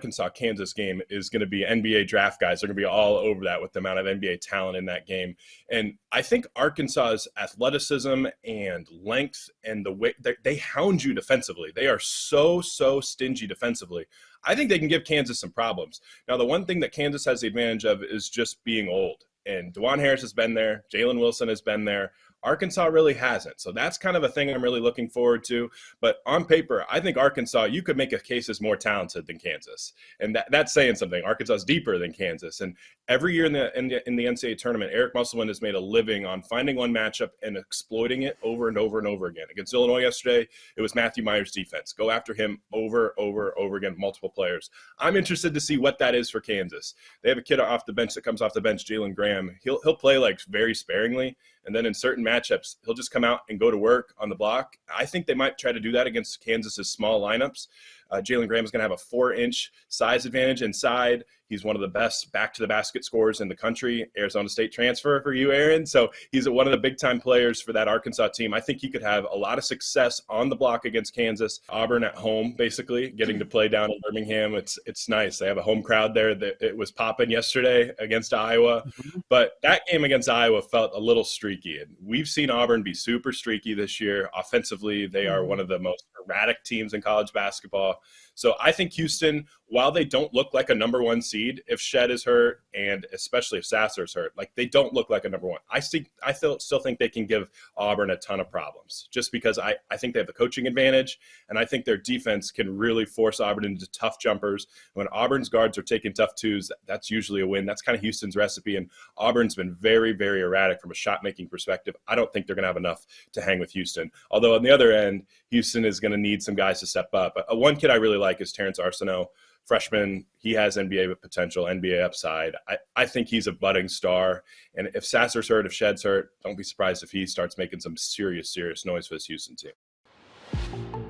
Arkansas-Kansas game is going to be NBA draft guys. They're going to be all over that with the amount of NBA talent in that game. And I think Arkansas's athleticism and length and the way they hound you defensively. They are so stingy defensively. I think they can give Kansas some problems. Now, the one thing that Kansas has the advantage of is just being old. And DeJuan Harris has been there. Jalen Wilson has been there. Arkansas really hasn't. So that's kind of a thing I'm really looking forward to. But on paper, I think Arkansas, you could make a case is more talented than Kansas. And that's saying something. Arkansas is deeper than Kansas. And every year in the NCAA tournament, Eric Musselman has made a living on finding one matchup and exploiting it over and over and over again. Against Illinois yesterday, it was Matthew Meyer's defense. Go after him over again, multiple players. I'm interested to see what that is for Kansas. They have a kid off the bench that comes off the bench, Jalen Graham. He'll play like very sparingly. And then in certain matchups, he'll just come out and go to work on the block. I think they might try to do that against Kansas's small lineups. Jalen Graham is going to have a 4-inch size advantage inside. He's one of the best back-to-the-basket scorers in the country. Arizona State transfer for you, Aaron. So he's one of the big-time players for that Arkansas team. I think he could have a lot of success on the block against Kansas. Auburn at home, basically, getting to play down in Birmingham. It's nice. They have a home crowd there. It was popping yesterday against Iowa. But that game against Iowa felt a little streaky. And we've seen Auburn be super streaky this year. Offensively, they are one of the most erratic teams in college basketball. So I think Houston, while they don't look like a number one seed, if Shed is hurt and especially if Sasser is hurt, like they don't look like a number one. I still think they can give Auburn a ton of problems just because I think they have the coaching advantage and I think their defense can really force Auburn into tough jumpers. When Auburn's guards are taking tough twos, that's usually a win. That's kind of Houston's recipe, and Auburn's been very, very erratic from a shot-making perspective. I don't think they're going to have enough to hang with Houston. Although on the other end, Houston is going to need some guys to step up. One kid I really like is Terrence Arsenault, freshman. He has NBA potential, NBA upside. I think he's a budding star. And if Sasser's hurt, if Shed's hurt, don't be surprised if he starts making some serious noise for this Houston team.